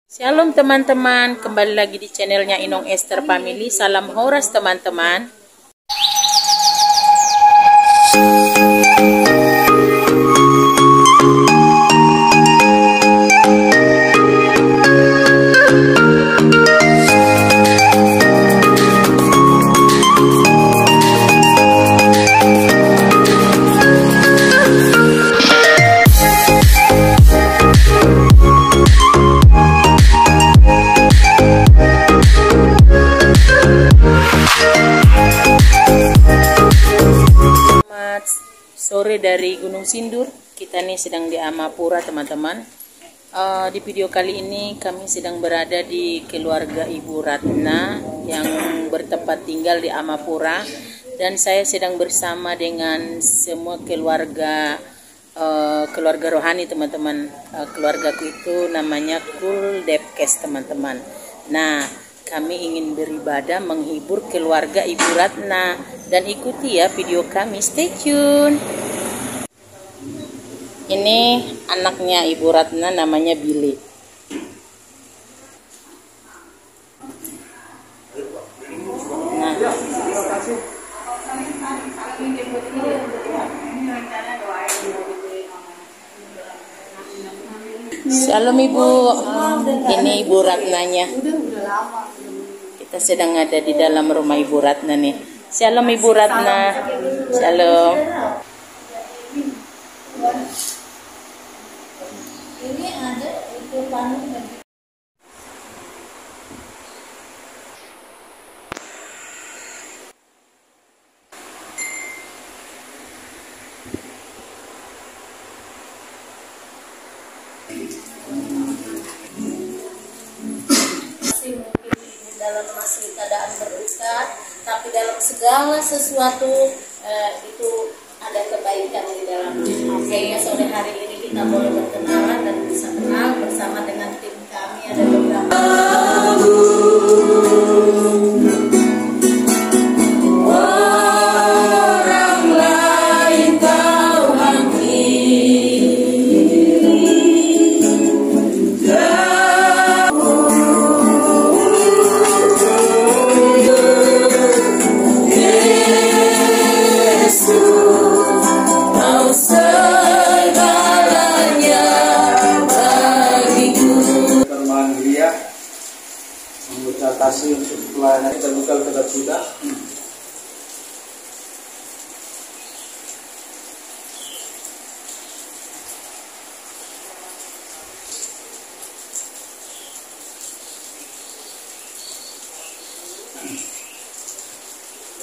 Shalom teman-teman, kembali lagi di channelnya Inong Esther Family. Salam Horas teman-teman. Sore dari Gunung Sindur, kita nih sedang di Amapura teman-teman. Di video kali ini kami sedang berada di keluarga Ibu Ratna yang bertempat tinggal di Amapura, dan saya sedang bersama dengan semua keluarga keluarga rohani teman-teman. Keluargaku itu namanya Kul Depkes teman-teman. Nah, kami ingin beribadah menghibur keluarga Ibu Ratna, dan ikuti ya video kami, stay tune. Ini anaknya Ibu Ratna, namanya Billy. Nah, Shalom Ibu, ini Ibu Ratnanya. Kita sedang ada di dalam rumah Ibu Ratna nih. Shalom Ibu Ratna. Shalom. Ini ada itu panu. Dalam masih keadaan berduka, tapi dalam segala sesuatu itu ada kebaikan di dalam. Oke, sore hari ini kita boleh berkenalan dan bisa kenal bersama dengan tim kami. Ada beberapa orang lain kau kasih untuk pelayanan kita buka kitab sudah.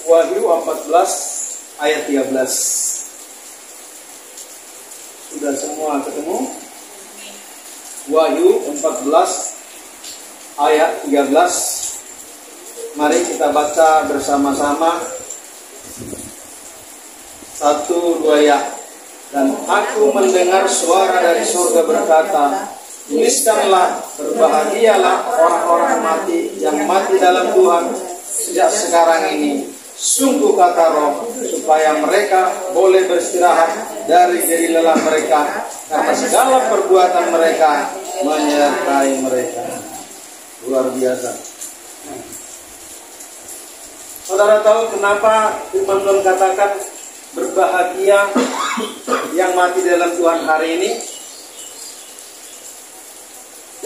Wahyu 14 ayat 13. Sudah semua ketemu? Wahyu 14 ayat 13. Mari kita baca bersama-sama. 1, 2 ya. Dan aku mendengar suara dari surga berkata, tuliskanlah, berbahagialah orang-orang mati yang mati dalam Tuhan sejak sekarang ini. Sungguh kata Roh, supaya mereka boleh beristirahat dari jerih lelah mereka, karena segala perbuatan mereka menyertai mereka. Luar biasa. Saudara tahu kenapa firman Tuhan katakan berbahagia yang mati dalam Tuhan hari ini?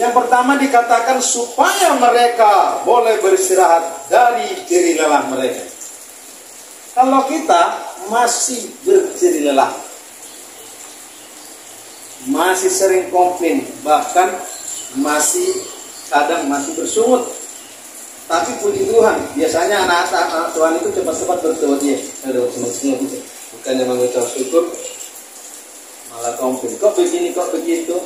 Yang pertama dikatakan supaya mereka boleh beristirahat dari jerih lelah mereka. Kalau kita masih berjerih lelah, masih sering komplain, bahkan kadang masih bersungut. Tapi puji Tuhan, biasanya anak-anak Tuhan itu cepat-cepat bertobat ya. Bukannya mengucap syukur, malah komplain. Kok begini, kok begitu?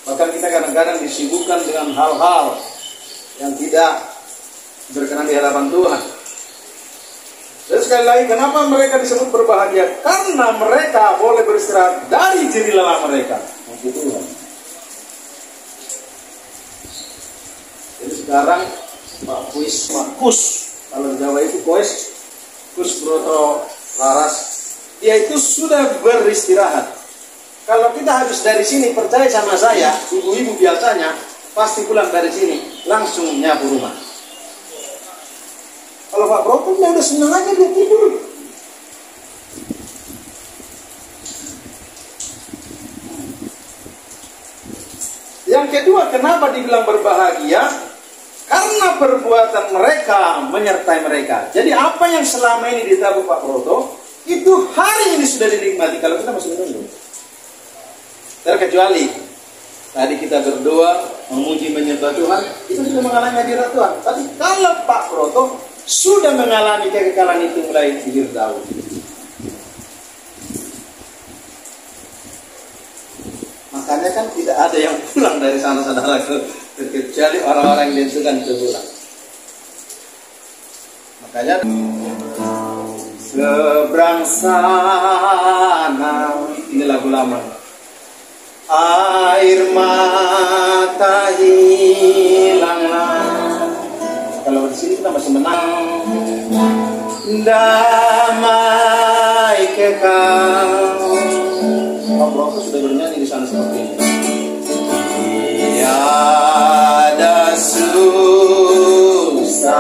Bahkan kita kadang-kadang disibukkan dengan hal-hal yang tidak berkenan di hadapan Tuhan. Dan sekali lagi, kenapa mereka disebut berbahagia? Karena mereka boleh beristirahat dari jerih lelah mereka. Puji Tuhan. Jadi sekarang Pak Kus, kalau di Jawa itu Kus Broto Laras, dia itu sudah beristirahat. Kalau kita habis dari sini, percaya sama saya, ibu-ibu biasanya pasti pulang dari sini langsung nyapu rumah. Kalau Pak Broto udah senang aja dia tidur. Yang kedua, kenapa dibilang berbahagia? Karena perbuatan mereka menyertai mereka. Jadi apa yang selama ini ditabur Pak Broto, itu hari ini sudah dinikmati kalau kita masih menunggu. Terkecuali tadi kita berdoa, memuji menyembah Tuhan, itu sudah mengalami hadirat Tuhan. Tapi kalau Pak Broto sudah mengalami kekekalan itu mulai di Firdaus. Makanya kan tidak ada yang pulang dari sana, saudaraku, kecuali orang-orang yang ditentukan itu pulang. Makanya seberang sana, ini lagu lama. Air mata hilanglah. Kalau di sini kita masih menang. Damai kekal. Pak Broto sudah bernyanyi di sana seperti ini. Tiada susah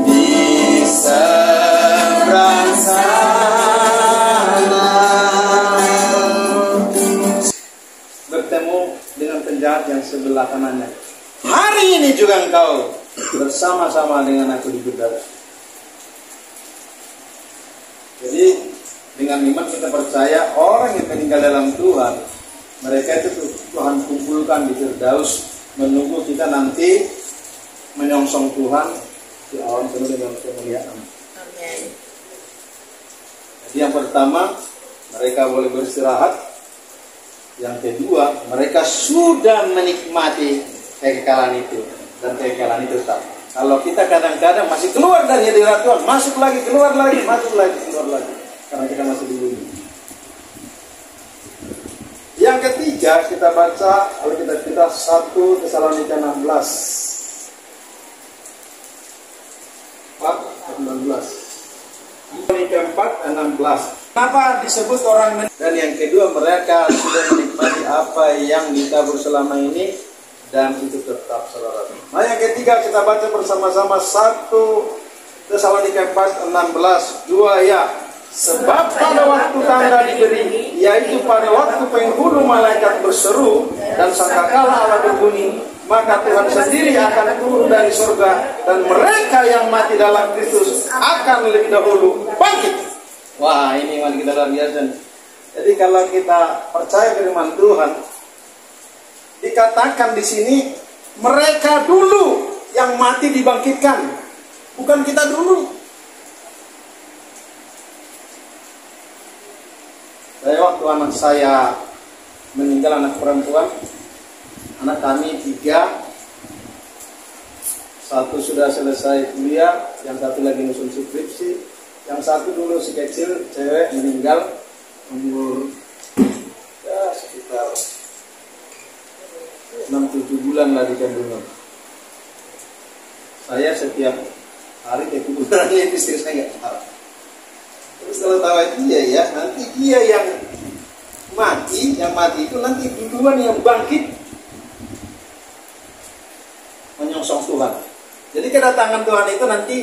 di seberang sana. Bertemu dengan penjahat yang sebelah kanannya. Hari ini juga engkau bersama-sama dengan aku di Firdaus. Jadi dengan iman kita percaya orang yang meninggal dalam Tuhan, mereka itu Tuhan kumpulkan di Firdaus, menunggu kita nanti menyongsong Tuhan di awan penuh dengan kemuliaan. Amin. Jadi yang pertama, mereka boleh beristirahat. Yang kedua, mereka sudah menikmati kekekalan itu, dan kekekalan itu tetap. Kalau kita kadang-kadang masih keluar dari hadirat Tuhan, masuk lagi, keluar lagi, masuk lagi, keluar lagi. Karena kita masih dulu. Yang ketiga kita baca Alkitab kita 1 Tesalonika 16. 4:16. Kenapa disebut orang? Dan yang kedua, mereka sudah menikmati apa yang ditabur selama ini dan itu tetap, saudara. Nah, yang ketiga kita baca bersama-sama 1 Tesalonika 4:16. 2 ya. Sebab pada waktu tanda diberi, yaitu pada waktu penghulu malaikat berseru dan sangkakala Allah berbunyi, maka Tuhan sendiri akan turun dari surga dan mereka yang mati dalam Kristus akan lebih dahulu bangkit. Wah, ini iman kita luar biasa. Jadi kalau kita percaya firman Tuhan, dikatakan di sini mereka dulu yang mati dibangkitkan, bukan kita dulu. Saya waktu anak saya meninggal, anak perempuan, anak kami 3, satu sudah selesai kuliah, yang satu lagi nyusun skripsi, yang satu dulu si kecil cewek meninggal umur ya sekitar 6-7 bulan lah di kandungan. Saya setiap hari ke kuburannya istri saya nggak tahu. Terus kalau tahu itu ya, nanti dia yang mati itu nanti duluan yang bangkit menyongsong Tuhan. Jadi kedatangan Tuhan itu nanti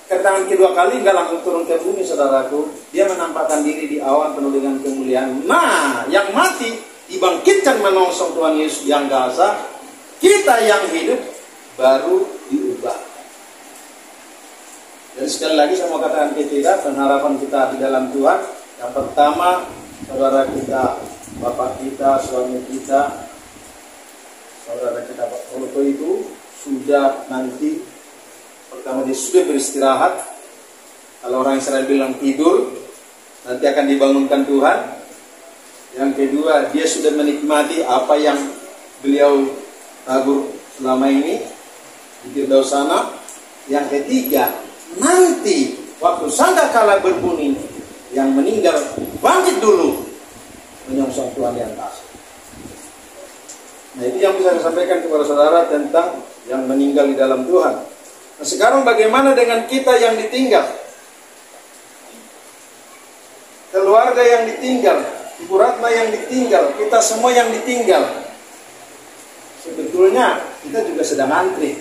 kedatangan kedua kali nggak langsung turun ke bumi, saudaraku. Dia menampakkan diri di awan penuh dengan kemuliaan. Nah, yang mati dibangkitkan menyongsong Tuhan Yesus yang dahsyat. Kita yang hidup baru diubah. Jadi sekali lagi saya mau katakan ke kita, pengharapan kita di dalam Tuhan. Yang pertama, saudara kita, bapak kita, suami kita, saudara kita Pak Broto itu sudah nanti, pertama dia sudah beristirahat. Kalau orang Israel bilang tidur, nanti akan dibangunkan Tuhan. Yang kedua, dia sudah menikmati apa yang beliau tabur selama ini di Firdaus sana. Yang ketiga, nanti waktu sangkakala berbunyi, yang meninggal bangkit dulu menyongsong Tuhan yang dahsyat. Nah, itu yang bisa saya sampaikan kepada saudara tentang yang meninggal di dalam Tuhan. Nah, sekarang bagaimana dengan kita yang ditinggal? Keluarga yang ditinggal. Ibu Ratna yang ditinggal, kita semua yang ditinggal. Sebetulnya kita juga sedang antri.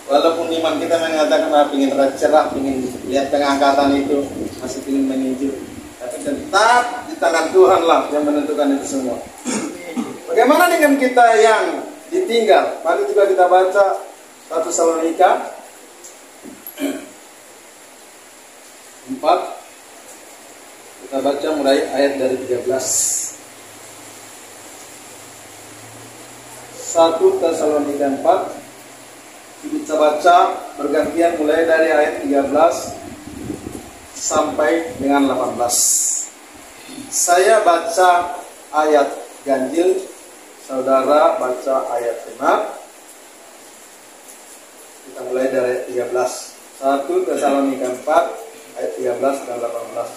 Walaupun iman kita mengatakan ingin cerah, ingin lihat pengangkatan itu, masih ingin meninju, tapi tetap di tangan Tuhan lah yang menentukan itu semua. Bagaimana dengan kita yang ditinggal? Mari juga kita baca 1 Tesalonika 4. Kita baca mulai ayat dari 13. 1 Tesalonika 4. Kita baca bergantian mulai dari ayat 13 sampai dengan 18. Saya baca ayat ganjil, saudara baca ayat genap. Kita mulai dari ayat 13. 1 Tesalonika 4 ayat 13 dan 18.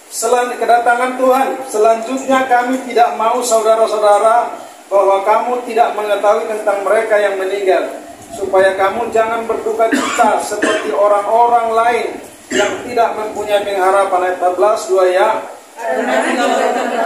Selain kedatangan Tuhan, selanjutnya kami tidak mau saudara-saudara bahwa kamu tidak mengetahui tentang mereka yang meninggal, supaya kamu jangan berduka cita seperti orang-orang lain yang tidak mempunyai pengharapan. Ayat 14 2 ya. Karena kita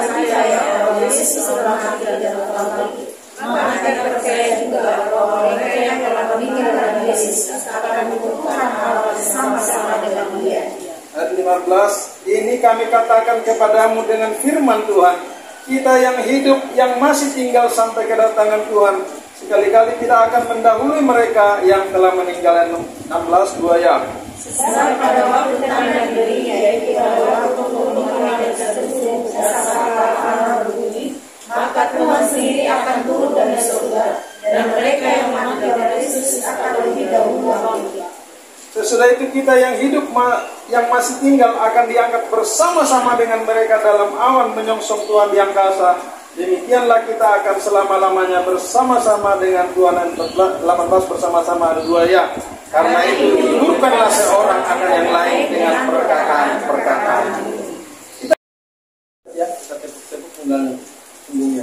percaya bahwa Yesus telah mati dan telah bangkit, maka kita percaya juga bahwa mereka yang telah meninggal dalam Yesus akan dikumpulkan bersama-sama dengan Dia. Ayat 15, ini kami katakan kepadamu dengan firman Tuhan, kita yang hidup, yang masih tinggal sampai kedatangan Tuhan, sekali-kali tidak akan mendahului mereka yang telah meninggal. 16 2 ya. Sebab pada waktu tanda dirinya, yaitu pada waktu pengumuman dan seterusnya akan berbunyi, maka Tuhan sendiri akan turun dari surga, dan mereka yang mati dalam Yesus akan lebih dahulu bangkit. Sesudah itu kita yang hidup, yang masih tinggal akan diangkat bersama-sama dengan mereka dalam awan menyongsong Tuhan di angkasa. Demikianlah kita akan selama-lamanya bersama-sama dengan Tuhan. 18 bersama-sama ada 2 ya. Karena itu hiburkanlah seorang akan yang lain dengan perkataan-perkataan. Kita tepuk punggang punggungnya.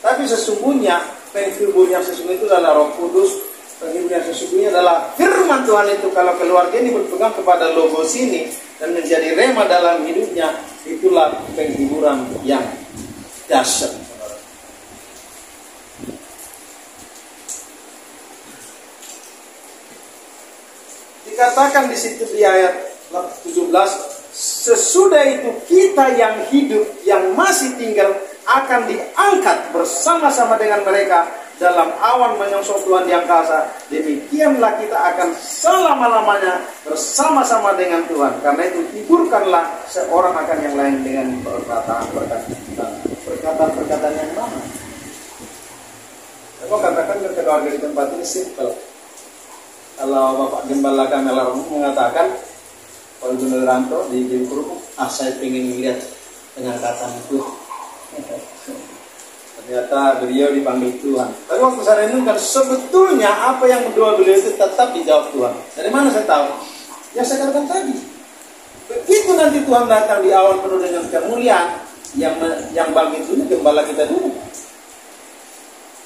Tapi sesungguhnya penghibur yang sesungguhnya itu adalah Roh Kudus. Penghibur yang sesungguhnya adalah firman Tuhan itu. Kalau keluarga ini berpegang kepada logos ini dan menjadi rema dalam hidupnya, itulah penghiburan yang dahsyat. Dikatakan di situ di ayat 17, sesudah itu kita yang hidup, yang masih tinggal akan diangkat bersama-sama dengan mereka dalam awan menyongsong Tuhan di angkasa. Demikianlah kita akan selama-lamanya bersama-sama dengan Tuhan. Karena itu hiburkanlah seorang akan yang lain dengan perkataan yang mana. Aku katakan ke keluarga di tempat ini simple. Kalau Bapak Gembala Kamela mengatakan, Pak Gunul Ranto di Jemkur, saya ingin melihat pengangkatan itu. Ternyata beliau dipanggil Tuhan. Tapi waktu saya renungkan, sebetulnya apa yang berdoa beliau itu tetap dijawab Tuhan. Dari mana saya tahu? Ya saya katakan tadi. Begitu nanti Tuhan datang di awal penuh dengan kemuliaan, yang bangkit dulu gembala kita dulu.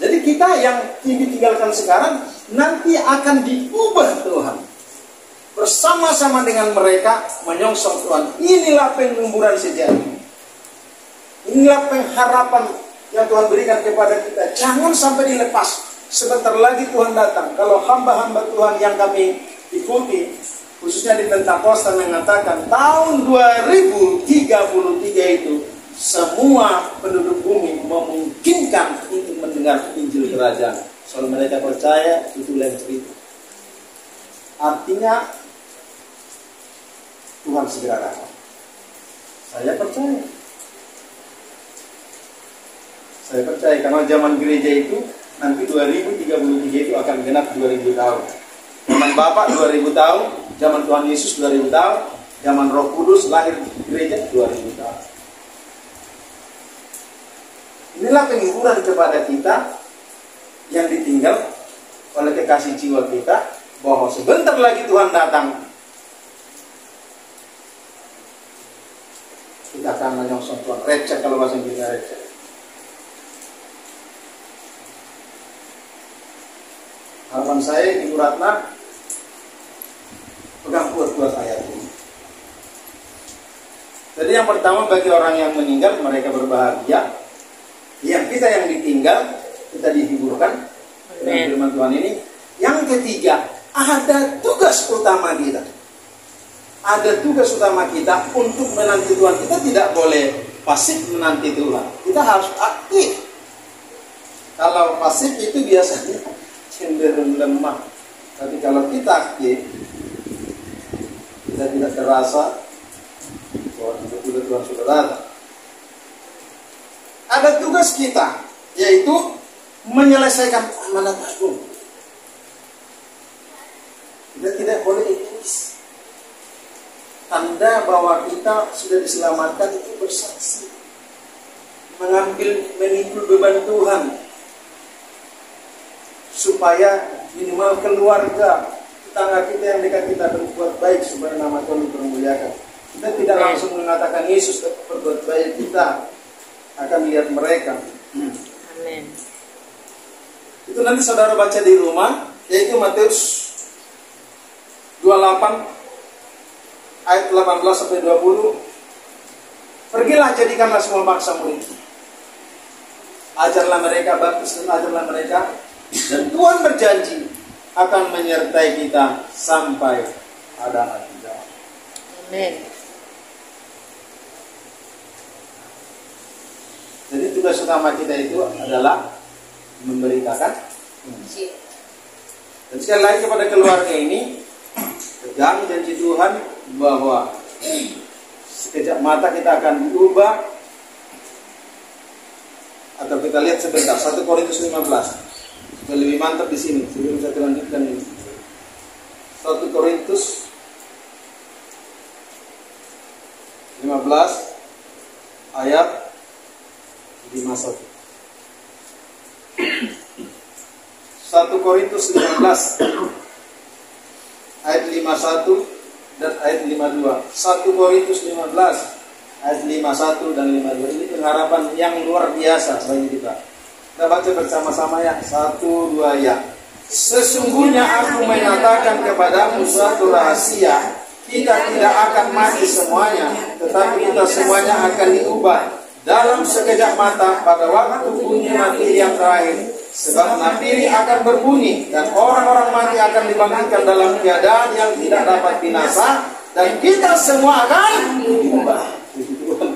Jadi kita yang ditinggalkan sekarang nanti akan diubah Tuhan. Bersama-sama dengan mereka menyongsong Tuhan. Inilah pengumpulan sejati. Inilah pengharapan yang Tuhan berikan kepada kita. Jangan sampai dilepas. Sebentar lagi Tuhan datang. Kalau hamba-hamba Tuhan yang kami ikuti, khususnya di Pentakosta mengatakan tahun 2033 itu semua penduduk bumi memungkinkan untuk mendengar Injil Kerajaan. Soal mereka percaya, itu lain cerita. Artinya Tuhan segera datang. Saya percaya. Saya percaya karena zaman gereja itu nanti 2033 itu akan genap 2000 tahun. Zaman Bapak 2000 tahun, zaman Tuhan Yesus 2000 tahun, zaman Roh Kudus lahir gereja 2000 tahun. Inilah penghiburan kepada kita yang ditinggal oleh kekasih jiwa kita, bahwa sebentar lagi Tuhan datang. Kita akan menyongsong Tuhan. Recek kalau bahasa Inggrisnya recek. Harapan saya Ibu Ratna pegang kuat-kuat ayat ini. Jadi yang pertama bagi orang yang meninggal mereka berbahagia. Yang kita yang ditinggal kita dihiburkan dengan firman Tuhan ini. Yang ketiga, ada tugas utama kita. Ada tugas utama kita untuk menanti Tuhan. Kita tidak boleh pasif menanti Tuhan. Kita harus aktif. Kalau pasif itu biasanya cenderung lemah. Tapi kalau kita aktif, kita tidak terasa bahwa tiba-tiba Tuhan sudah datang. Ada tugas kita, yaitu menyelesaikan amanat agung. Kita tidak boleh egois. Tanda bahwa kita sudah diselamatkan itu bersaksi, memikul beban Tuhan, supaya minimal keluarga, tetangga kita yang dekat kita berbuat baik supaya nama Tuhan dipermuliakan. Kita tidak langsung mengatakan Yesus berbuat baik, kita akan lihat mereka. Amin. Itu nanti saudara baca di rumah, yaitu Matius 28 ayat 18 sampai 20. Pergilah jadikanlah semua bangsa murid. Ajarlah mereka, baptis dan ajarlah mereka, dan Tuhan berjanji akan menyertai kita sampai ada akhir zaman. Amin. Jadi tugas utama kita itu adalah memberitakan. Dan sekali lagi kepada keluarga ini, pegang janji Tuhan bahwa sekejap mata kita akan diubah. Atau kita lihat sebentar 1 Korintus 15. Lebih mantap di sini sebelum saya lanjutkan ini. 1 Korintus 15 ayat 51. 1 Korintus 15 ayat 51 dan ayat 52. 1 Korintus 15 ayat 51 dan 52. Ini pengharapan yang luar biasa bagi kita. Kita baca bersama-sama ya. 1, 2 ya. Sesungguhnya aku menyatakan kepadamu suatu rahasia. Kita tidak akan mati semuanya, tetapi kita semuanya akan diubah dalam sekejap mata pada waktu bunyi nafiri yang terakhir. Sebab nafiri akan berbunyi dan orang-orang mati akan dibangkitkan dalam keadaan yang tidak dapat binasa, dan kita semua akan diubah.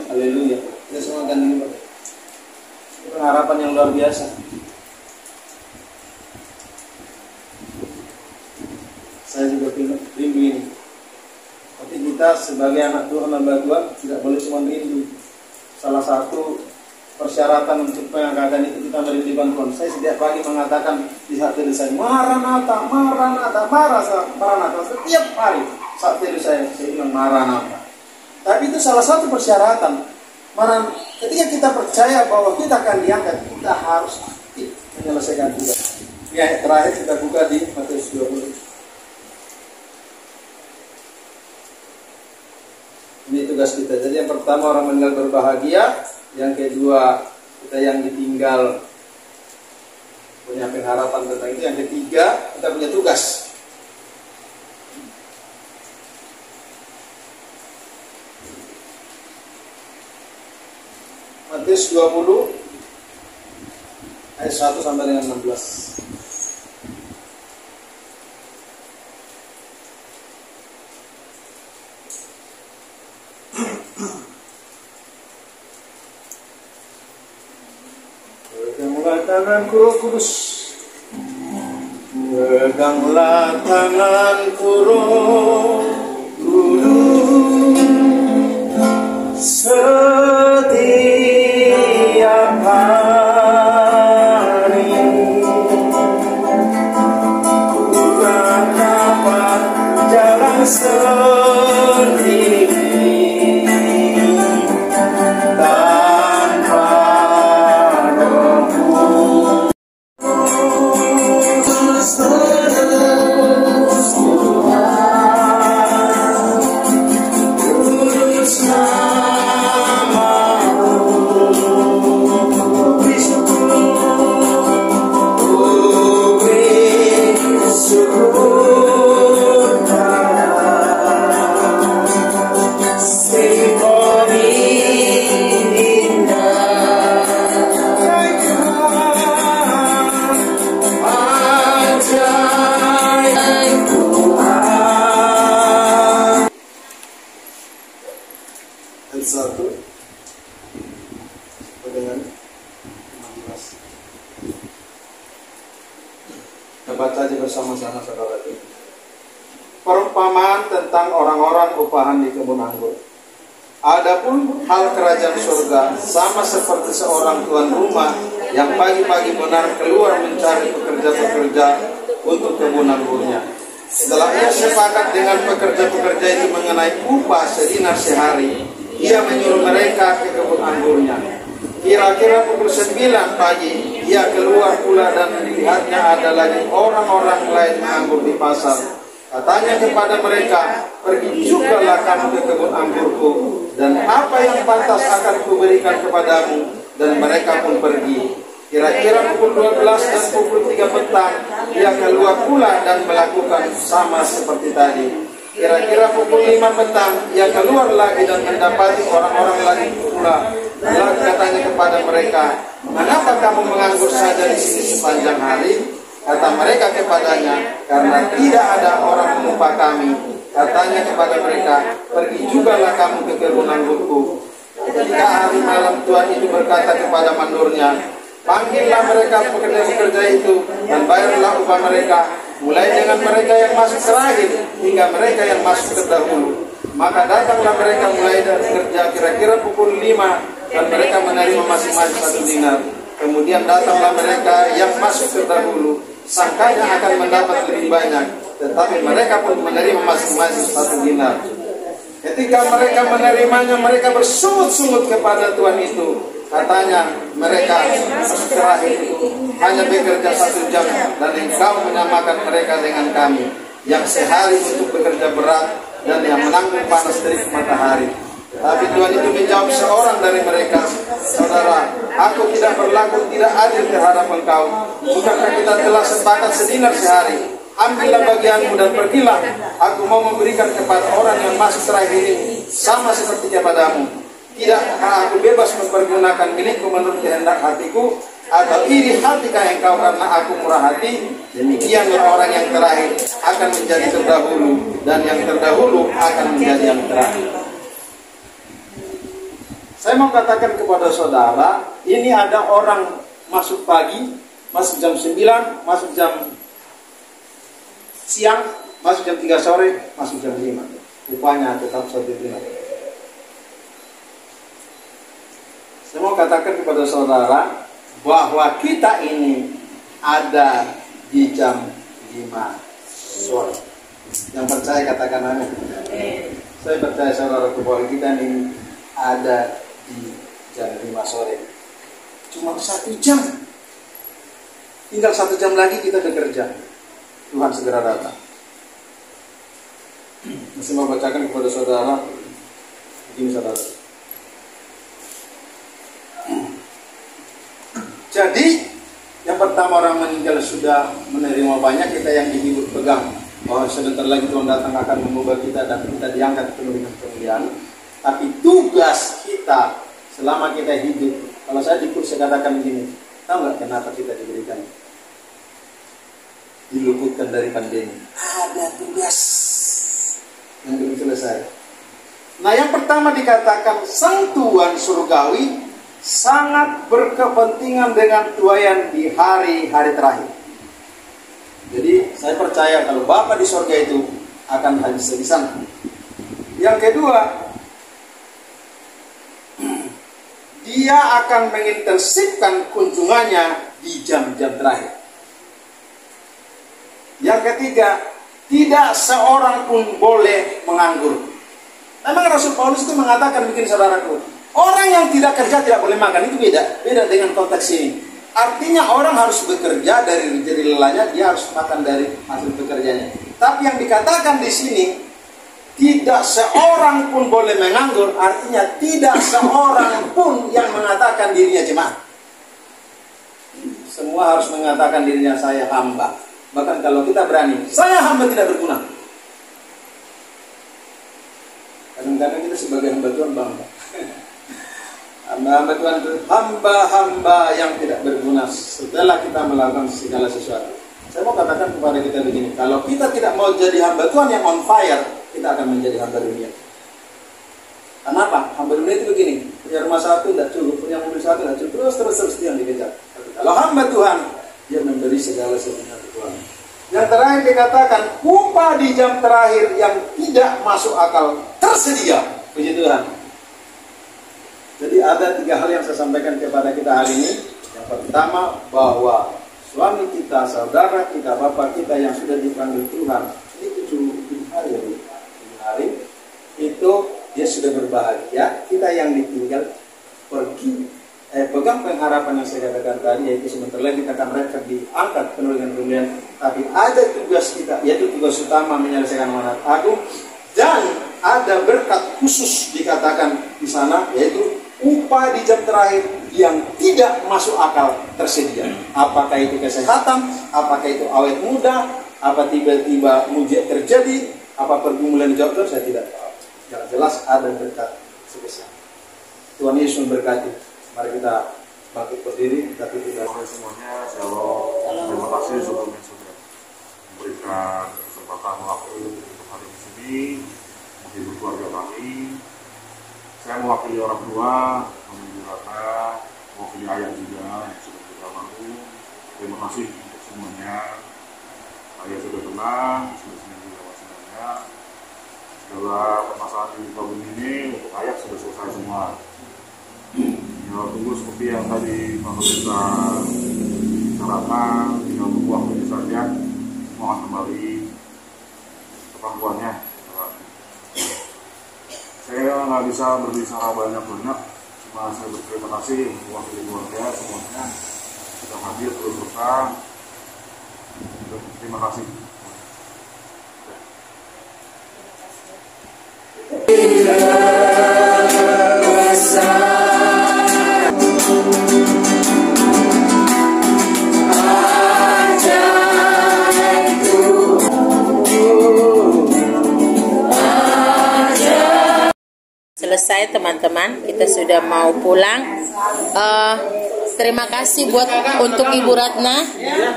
Haleluya. Kita semua akan diubah. Itu pengharapan yang luar biasa. Saya juga rindu ini. Tapi kita sebagai anak Tuhan, hamba Tuhan, tidak boleh cuma rindu. Salah satu persyaratan untuk pengangkatan itu kita merindukan Tuhan. Saya setiap pagi mengatakan di saat tidur saya, Maranatha, Maranatha, Maranatha. Setiap hari saat tidur saya bilang Maranatha. Tapi itu salah satu persyaratan. Ketika kita percaya bahwa kita akan diangkat, kita harus aktif menyelesaikan tugas. Ya, terakhir kita buka di Matius 20. Ini tugas kita. Jadi yang pertama orang meninggal berbahagia, yang kedua kita yang ditinggal punya pengharapan tentang itu, yang ketiga kita punya tugas. Matius 20 ayat 1 sampai dengan 16. Peganglah tanganku Roh Kudus, peganglah tanganku Roh Kudus, setiap hari ku tak dapat jalan sendiri. dengan 16. Kita baca aja bersama-sama saudara. Perumpamaan tentang orang-orang upahan di kebun anggur. Adapun hal kerajaan surga sama seperti seorang tuan rumah yang pagi-pagi benar keluar mencari pekerja-pekerja untuk kebun anggurnya. Setelah ia sepakat dengan pekerja-pekerja itu mengenai upah sedinar sehari, ia menyuruh mereka ke kebun anggurnya. Kira-kira pukul 9 pagi, ia keluar pula dan dilihatnya ada lagi orang-orang lain menganggur di pasar. Katanya kepada mereka, pergi jugalah kamu ke kebun anggurku, dan apa yang pantas akan kuberikan kepadamu. Dan mereka pun pergi. Kira-kira pukul 12 dan pukul 3 petang, ia keluar pula dan melakukan sama seperti tadi. Kira-kira pukul 5 petang, ia keluar lagi dan mendapati orang-orang lagi pula. Lalu katanya kepada mereka, mengapa kamu menganggur saja di sini sepanjang hari? Kata mereka kepadanya, karena tidak ada orang mengupah kami. Katanya kepada mereka, pergi jugalah kamu ke kebun anggurku. Ketika hari malam Tuhan itu berkata kepada mandornya, panggillah mereka pekerja-pekerja itu dan bayarlah upah mereka, mulai dengan mereka yang masuk terakhir hingga mereka yang masuk terdahulu. Maka datanglah mereka mulai dari kerja kira-kira pukul 5 dan mereka menerima masing-masing 1 dinar. Kemudian datanglah mereka yang masuk terdahulu, sangkanya akan mendapat lebih banyak, tetapi mereka pun menerima masing-masing 1 dinar. Ketika mereka menerimanya, mereka bersungut-sungut kepada Tuhan itu. Katanya mereka masuk terakhir itu hanya bekerja 1 jam, dan engkau menyamakan mereka dengan kami yang sehari untuk bekerja berat dan yang menanggung panas terik matahari. Tapi Tuhan itu menjawab seorang dari mereka, saudara, aku tidak berlaku tidak adil terhadap engkau. Bukankah kita telah sepakat sedinar sehari? Ambillah bagianmu dan pergilah. Aku mau memberikan kepada orang yang masuk terakhir ini sama seperti kepadamu. Tidakkah aku bebas mempergunakan milikku menurut kehendak hatiku? Atau iri hatikah engkau karena aku murah hati? Demikianlah orang yang terakhir akan menjadi terdahulu, dan yang terdahulu akan menjadi yang terakhir. Saya mau katakan kepada saudara, ini ada orang masuk pagi, masuk jam 9, masuk jam siang, masuk jam 3 sore, masuk jam 5. Upahnya tetap 1 dinar. Saya mau katakan kepada saudara bahwa kita ini ada di jam 5 sore. Yang percaya katakan amin. Saya percaya saudara bahwa kita ini ada di jam 5 sore. Cuma 1 jam. Tinggal 1 jam lagi kita bekerja. Tuhan segera datang. Masih mau bacakan kepada saudara. Begini saudara. Jadi yang pertama orang meninggal sudah menerima banyak, kita yang dihibur pegang bahwa sebentar lagi Tuhan datang akan mengubah kita dan kita diangkat penuh dengan kemuliaan. Tapi tugas kita selama kita hidup, kalau saya di kursi katakan begini, tahu nggak kenapa kita diberikan diluputkan dari pandemi? Ada tugas yang belum selesai. Nah, yang pertama dikatakan sang Tuhan surgawi sangat berkepentingan dengan tuayan di hari-hari terakhir. Jadi saya percaya kalau Bapa di surga itu akan hadir di sana. Yang kedua, dia akan mengintensifkan kunjungannya di jam-jam terakhir. Yang ketiga, tidak seorang pun boleh menganggur. Memang Rasul Paulus itu mengatakan begini saudaraku, orang yang tidak kerja tidak boleh makan. Itu beda dengan konteks ini. Artinya orang harus bekerja dari lelahnya, dia harus makan dari hasil pekerjaannya. Tapi yang dikatakan di sini, tidak seorang pun boleh menganggur, artinya tidak seorang pun yang mengatakan dirinya jemaat. Semua harus mengatakan dirinya saya hamba. Bahkan kalau kita berani, saya hamba tidak berguna. Kadang-kadang kita sebagai hamba Tuhan bangga. Hamba-hamba Tuhan itu hamba-hamba yang tidak berguna setelah kita melakukan segala sesuatu. Saya mau katakan kepada kita begini, kalau kita tidak mau jadi hamba Tuhan yang on fire, kita akan menjadi hamba dunia. Kenapa? Hamba dunia itu begini, punya rumah satu tidak cukup, punya mobil satu tidak cukup, terus dia yang dikejar. Tapi kalau hamba Tuhan, dia memberi segala sesuatu Tuhan. Yang terakhir dikatakan, upah di jam terakhir yang tidak masuk akal tersedia. Puji Tuhan. Jadi ada 3 hal yang saya sampaikan kepada kita hari ini. Yang pertama, bahwa suami kita, saudara kita, bapak kita yang sudah dipanggil Tuhan, ini 7 hari itu dia sudah berbahagia. Kita yang ditinggal pergi pegang pengharapan yang saya katakan tadi, yaitu sebentar lagi kita akan diangkat penuh dengan kemuliaan. Tapi ada tugas kita, yaitu tugas utama menyelesaikan amanat agung, dan ada berkat khusus dikatakan di sana, yaitu upah di jam terakhir yang tidak masuk akal tersedia. Apakah itu kesehatan, apakah itu awet muda, apa tiba-tiba mujizat terjadi, apa pergumulan jawab, saya tidak tahu. Yang jelas ada berkat sebesar. Tuhan Yesus memberkati. Mari kita bangkit berdiri, tapi tidak semuanya. Shalom. Terima kasih sebelumnya sudah memberikan kesempatan waktu untuk hari di sini menghibur keluarga kami. Saya mewakili orang tua, mewakili kakak, mewakili ayah juga yang sudah kita bantu. Terima kasih untuk semuanya. Ayah sudah tenang, sudah senang juga semuanya. Segala permasalahan di tahun ini untuk ayah sudah selesai semua. Ya, tunggu seperti yang tadi Pak kita bicarakan, tinggal tunggu waktunya saja, semua akan kembali ke pangkuannya. Saya nggak bisa berbicara banyak-banyak, cuma saya berterima kasih untuk wakil keluarga semuanya sudah hadir terus serta. Terima kasih. Selesai teman-teman, kita sudah mau pulang. Terima kasih untuk Ibu Ratna.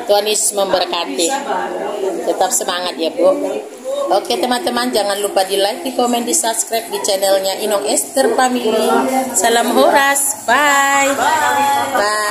Tuhan Yesus memberkati. Tetap semangat ya Bu. Oke teman-teman, jangan lupa di like, di komen, di subscribe di channelnya Inong Esther Family. Salam Horas. Bye. Bye.